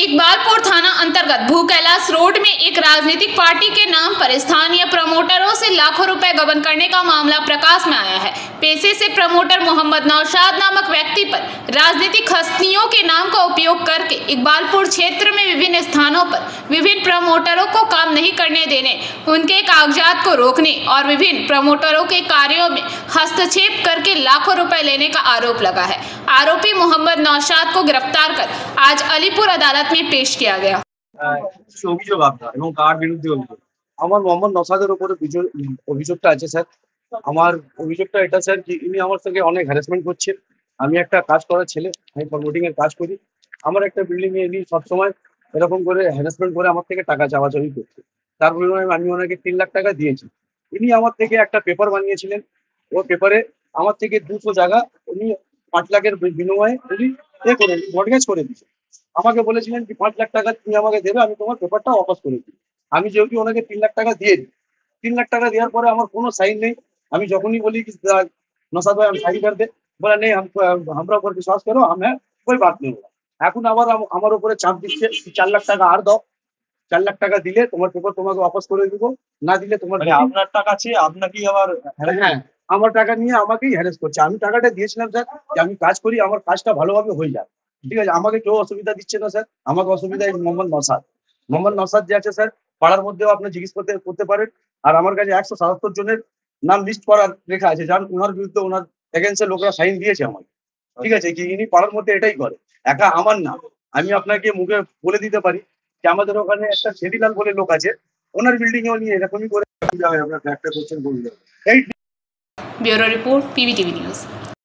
इकबालपुर थाना अंतर्गत भू कैलाश रोड में एक राजनीतिक पार्टी के नाम पर स्थानीय प्रमोटरों से लाखों रुपए गबन करने का मामला प्रकाश में आया है। पेशे से प्रमोटर मोहम्मद नौशाद नामक व्यक्ति पर राजनीतिक हस्तियों के नाम का उपयोग करके इकबालपुर क्षेत्र में विभिन्न स्थानों पर विभिन्न प्रमोटरों को काम नहीं करने देने, उनके कागजात को रोकने और विभिन्न प्रमोटरों के कार्यों में हस्तक्षेप करके लाखों रुपए लेने का आरोप लगा है। आरोपी मोहम्मद नौशाद को गिरफ्तार कर आज अलीपुर अदालत में पेश किया गया। অভিযোগ আপনার এবং কার বিরুদ্ধে অভিযোগ? আমার মোহাম্মদ নওশাদের উপরে অভিযোগটা আছে স্যার। আমার অভিযোগটা এটা স্যার যে ইনি আমার থেকে অনেক হ্যারাসমেন্ট করছে। আমি একটা কাজ করার ছেলে, আমি প্রমোটিং এর কাজ করি। আমার একটা বিল্ডিং এ ইনি সবসময় এরকম করে হ্যারাসমেন্ট করে আমার থেকে টাকা চাওয়াচাওয়ি করছে। তার বিনিময়ে আমি ওনাকে 3 লাখ টাকা দিয়েছি। ইনি আমার থেকে একটা পেপার বানিয়েছিলেন। ও পেপারে আমার থেকে 200 জায়গা উনি 5 লাখের বিনিময়ে উনি মর্টগেজ করে দিয়েছে। আমাকে বলেছিলেন যে 5 লাখ টাকা তুমি আমাকে দেবে, আমি তোমার পেপারটা ওয়াপাস করে দিই। আমি যেহেতু ওনাকে 3 লাখ টাকা দিয়ে দিই, 3 লাখ টাকা দেওয়ার পরে আমার কোনো সাইন নেই। আমি যখনই বলি कि नौशाद भाई हम साइन कर दे, बोला नहीं हमरा ऊपर विश्वास करो, हमें कोई बात नहीं होगा। এখন আবার আমার উপরে চাপ দিচ্ছে 4 লাখ টাকা আর দাও, 4 লাখ টাকা দিলে তোমার পেপার তোমাকে ওয়াপাস করে দিব, না দিলে তোমার আপনার টাকা চেয়ে আপনাকেই আবার হ্যাঁ আমার টাকা নিয়ে আমাকেই হ্যারাস করছে। আমি টাকাটা দিয়েছিলাম স্যার যে আমি কাজ করি, আমার কাজটা ভালোভাবে হয়ে যায়, ঠিক আছে। আমাকে কেউ অসুবিধা দিচ্ছে না স্যার। আমাকে অসুবিধা মোহাম্মদ নওশাদ যে আছে স্যার, পাড়ার মধ্যেও আপনি জিজ্ঞেস করতে পারেন। আর আমার কাছে 177 জনের নাম লিস্ট করা লেখা আছে, যার ওনার বিরুদ্ধে ওনার এগেন্সে লোকরা সাইন দিয়েছে আমাকে, ঠিক আছে। কি ইনি পাড়ার মধ্যে এটাই করে, একা আমার না। আমি আপনাকে মুখে বলে দিতে পারি যে আমাদের ওখানে একটা সেদিলাল বলে লোক আছে, ওনার বিল্ডিং এও নিয়ে এরকমই করে আপনার ফ্ল্যাটটা করছেন বললেন। Bureau report, PVTV news.